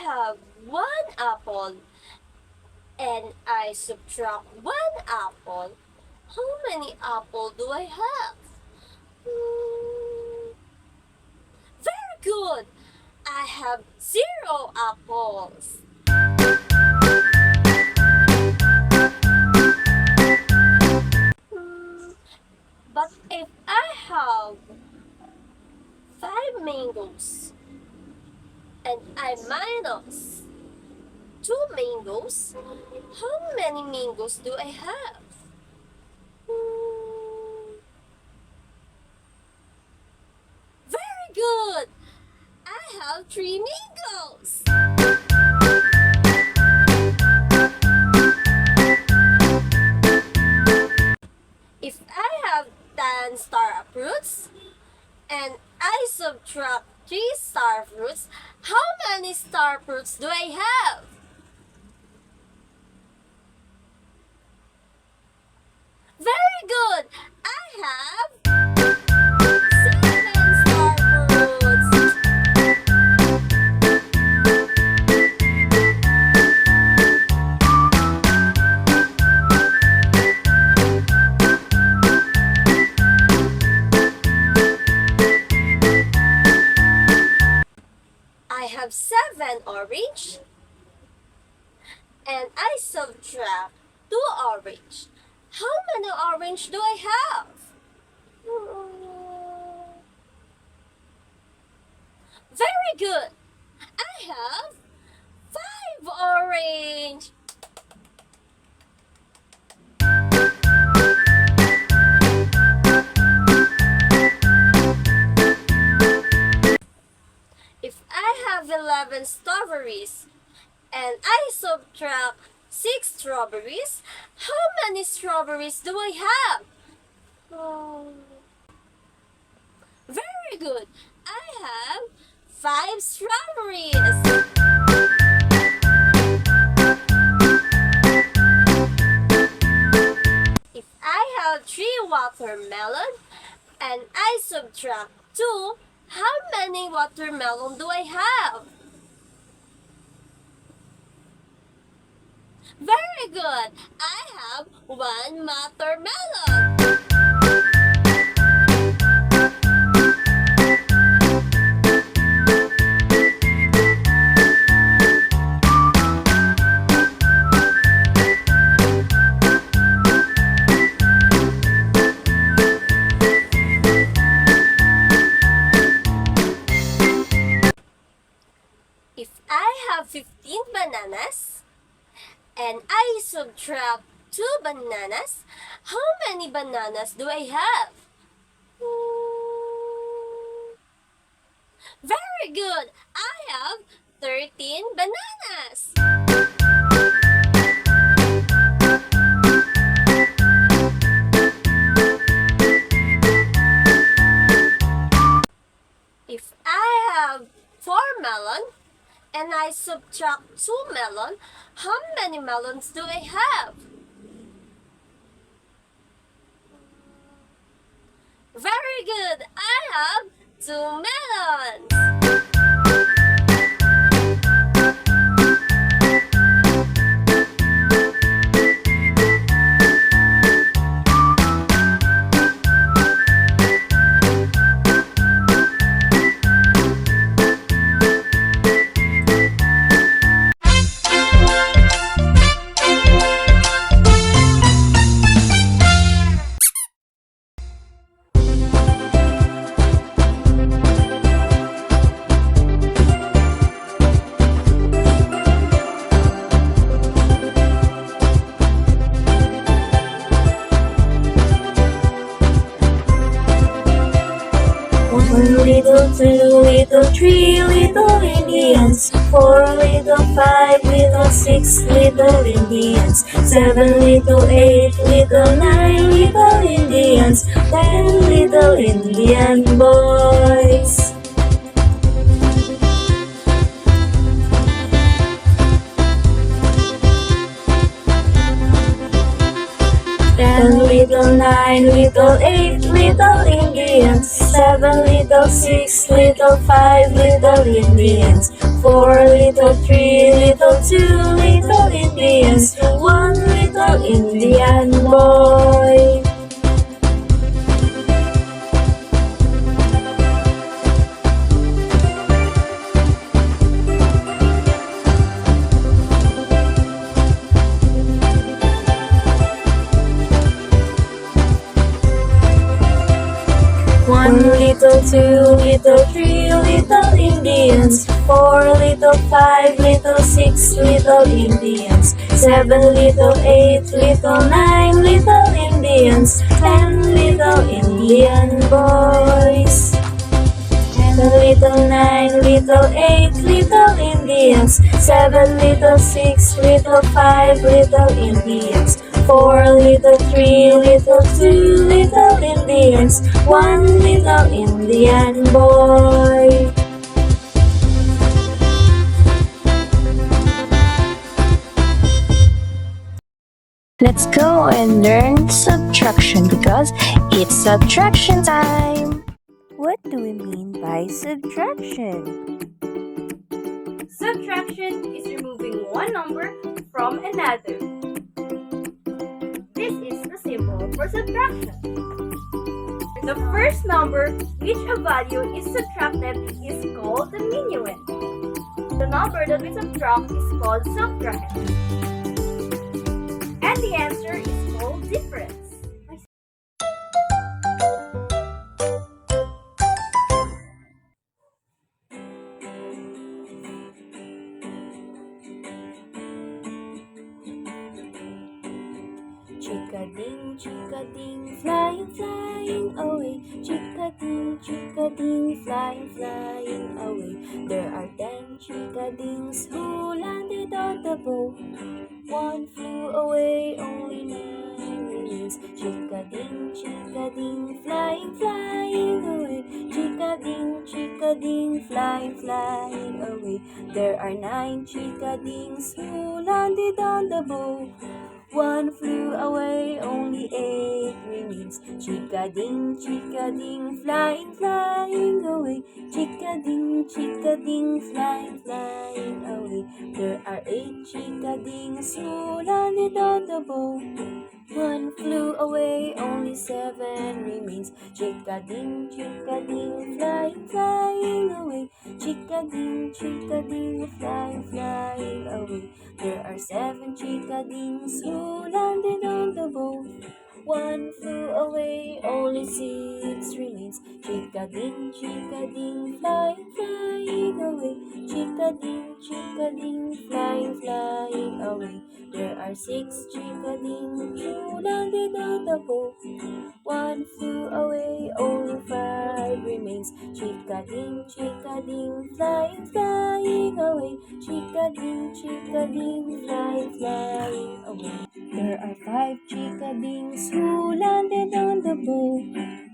have one apple and I subtract one apple, how many apples do I have? Very good! I have 0 apples. But if I have 5 mangoes and I minus 2 mangoes, how many mangoes do I have? Very good! I have 3 mangoes. If I have 10 star fruits and I subtract 3 star fruits, how many star fruits do I have? Very good! I have 7 star fruits. I have 7 orange and I subtract 2 orange. How many orange do I have? Very good. I have 5 orange. If I have 11 strawberries and I subtract 6 strawberries, how many strawberries do I have? Very good. I have 5 strawberries. If I have 3 watermelon and I subtract 2, how many watermelon do I have? Very good. I have 1 watermelon. If I have 15 bananas and I subtract 2 bananas, how many bananas do I have? Very good! I have 13 bananas. If I have 4 melon and I subtract 2 melon, how many melons do I have? Very good! I have 2 melons. One little, 2 little, 3 little Indians, 4 little, 5 little, 6 little Indians, 7 little, 8 little, 9 little Indians, 10 little Indian boys. Ten little little 9, little 8, little Indians. 7, little 6, little 5, little Indians. 4, little 3, little 2, little Indians. 1 little Indian boy. One little, 2 little, 3 little Indians. 4 little, 5 little, 6 little Indians. 7 little, 8 little, 9 little Indians. 10 little Indian boys. 10 little, 9 little, 8 little Indians. 7 little, 6 little, 5 little Indians. 4 little, 3 little, 2 little Indians. 1 little Indian boy. Let's go and learn subtraction because it's subtraction time. What do we mean by subtraction? Subtraction is removing one number from another. This is the symbol for subtraction. The first number which a value is subtracted is called the minuend. The number that we subtract is called subtrahend. And the answer is called difference. Chickading, chickading, flying, flying away. Chickading, chickading, flying, flying away. There are 10 chickadings who landed on the bow. One flew away, only 9 remains. Chickading, chickading, flying, flying away. Chickading, chickading, flying, flying away. There are 9 chickadings who landed on the bow. One flew away, only 8 remains. Chickading, chickading, flying, flying away. Chickading, chickading, flying, flying away. There are 8 chickadings who landed on the bow. One flew away, only 7 remains. Chickading, chickading, flying, flying away. Chickading, chickading, flying, flying away. There are 7 chickadings who landed on the bow. One flew away, only 6 remains. Chickading, chickading, flying, flying away. Chickading, chickading, flying, flying away. There are 6 chickadings who landed on the bow. One flew away, only 5 remains. Chickading, chickading, flying, flying away. Chickading, chickading, flying, flying away. There are 5 chickadings who landed on the bow.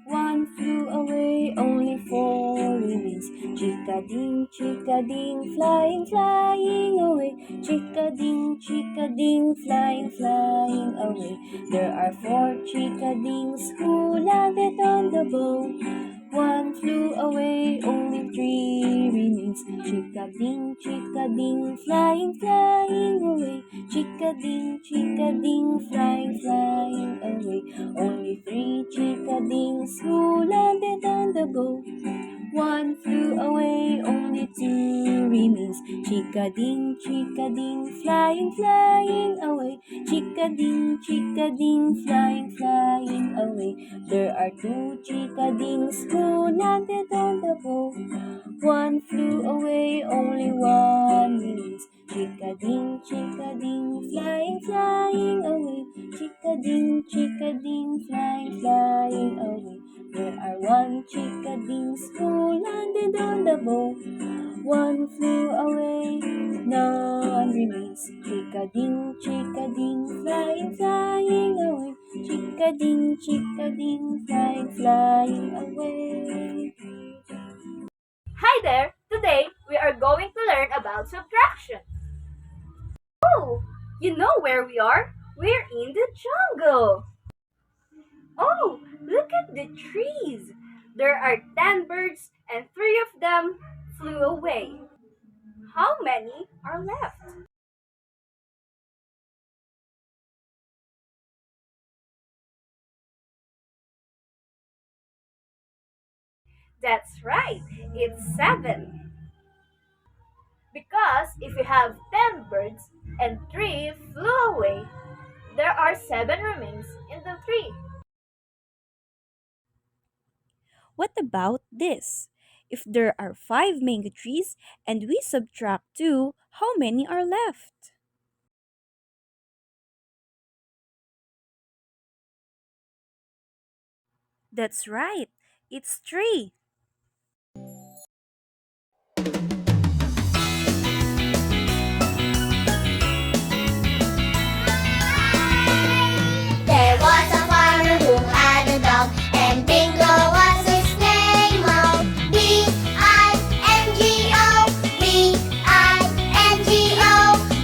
One flew away, only 4 remains. Chickading, chickading, flying, flying away. Chickading, chickading, flying, flying away. There are 4 chickadings who landed on the bow. One flew away, only 3 remains. Chickading, chickading, flying, flying away. Chickading, chickading, flying, flying away. Only 3 chickadings who landed on the bow. One flew away, only 2 remains. Chickading, chickading, flying, flying away. Chickading, chickading, flying, flying away. There are 2 chickadings who landed on the bow. One flew away, only 1 remains. Chickading, chickading, flying, flying away. Chickading, chickading, flying, flying away. There are 1 chickadings who landed on the bow. One flew away, none remains. Chickading, chickading, flying, flying away. Chickading, chickading, flying, flying away. Hi there! Today, we are going to learn about subtraction. Oh, you know where we are? We're in the jungle. Oh, look at the trees! There are 10 birds and 3 of them flew away. How many are left? That's right, it's 7. Because if you have 10 birds and 3 flew away, there are 7 remains in the tree. What about this? If there are 5 mango trees and we subtract 2, how many are left? That's right, it's 3. There was a farmer who had a dog, and Bingo was his name. Oh, B-I-N-G-O, B-I-N-G-O,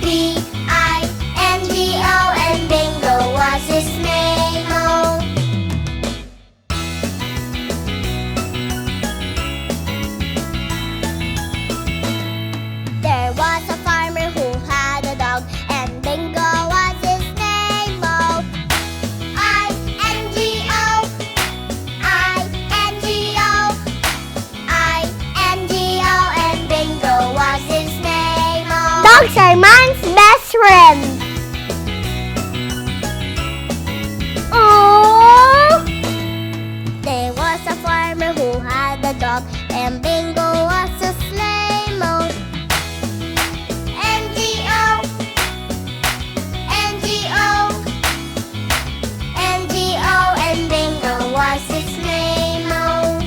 B-I-N-G-O, and Bingo was his name. Oh. There was a farmer who had a dog, and Bingo was his name. Oh, I-N-G-O, I-N-G-O, I-N-G-O, and Bingo was his name. Oh. Dogs are man's best friend. Oh. There was a farmer who had a dog, and Bingo was his name. Oh. N-G-O, N-G-O, N-G-O, and Bingo was his name. Oh.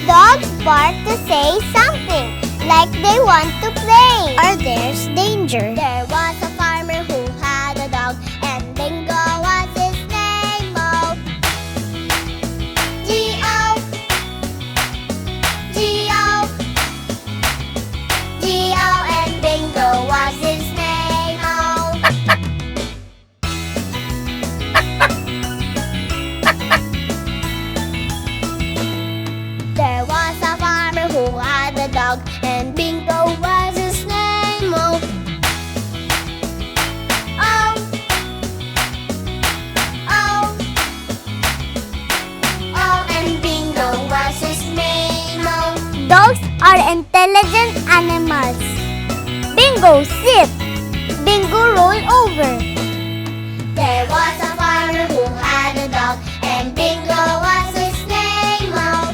Dogs bark to say something, like they want to play, or there's danger. There was a farmer who had a dog, and Bingo was his name. Oh. G-O, G-O, G-O, and Bingo was his name. Oh. There was a farmer who had a dog, and Bingo was his name. Oh, oh, oh, oh, and Bingo was his name. Oh. Dogs are intelligent animals. Bingo, sit. Bingo, roll over. There was a farmer who had a dog, and Bingo was his name. Oh.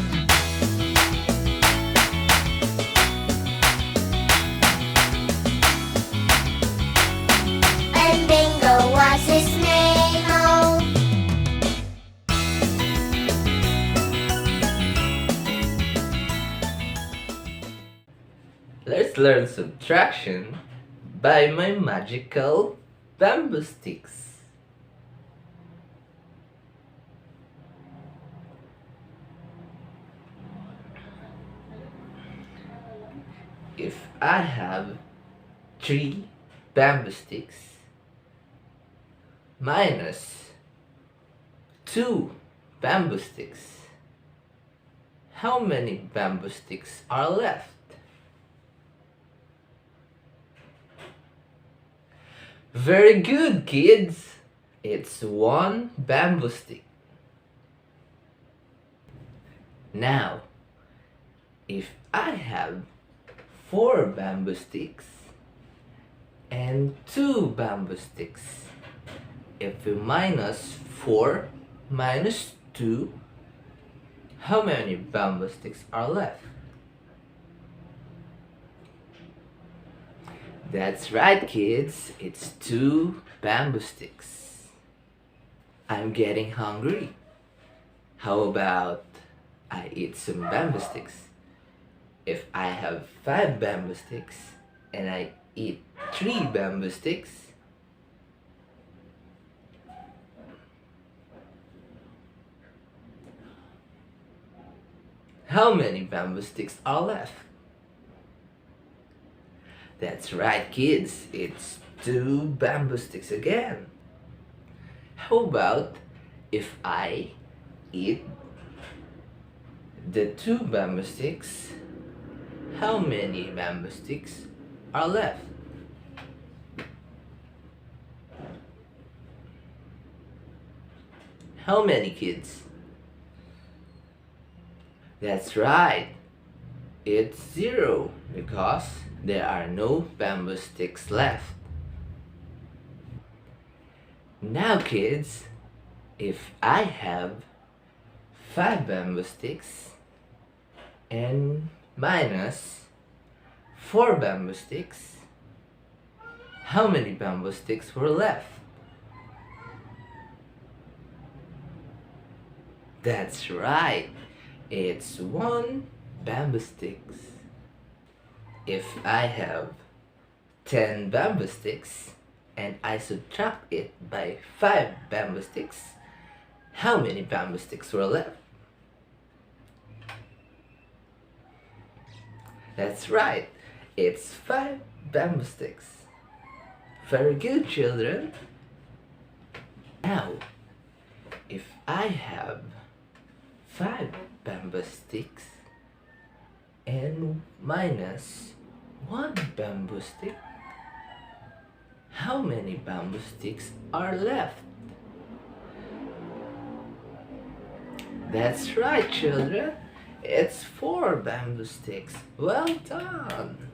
And Bingo was his name. Oh. Let's learn subtraction by my magical bamboo sticks. If I have 3 bamboo sticks minus 2 bamboo sticks, how many bamboo sticks are left? Very good, kids! It's 1 bamboo stick. Now, if I have 4 bamboo sticks and 2 bamboo sticks, if we minus 4 minus 2, how many bamboo sticks are left? That's right, kids. It's 2 bamboo sticks. I'm getting hungry. How about I eat some bamboo sticks? If I have 5 bamboo sticks and I eat 3 bamboo sticks, how many bamboo sticks are left? That's right, kids. It's 2 bamboo sticks again. How about if I eat the 2 bamboo sticks, how many bamboo sticks are left? How many, kids? That's right. It's 0 because there are no bamboo sticks left. Now, kids, if I have 5 bamboo sticks and minus 4 bamboo sticks, how many bamboo sticks were left? That's right, it's 1 bamboo sticks. If I have 10 bamboo sticks and I subtract it by 5 bamboo sticks, how many bamboo sticks were left? That's right, it's 5 bamboo sticks. Very good, children. Now, if I have 5 bamboo sticks and minus 1 bamboo stick, how many bamboo sticks are left? That's right, children. It's 4 bamboo sticks. Well done.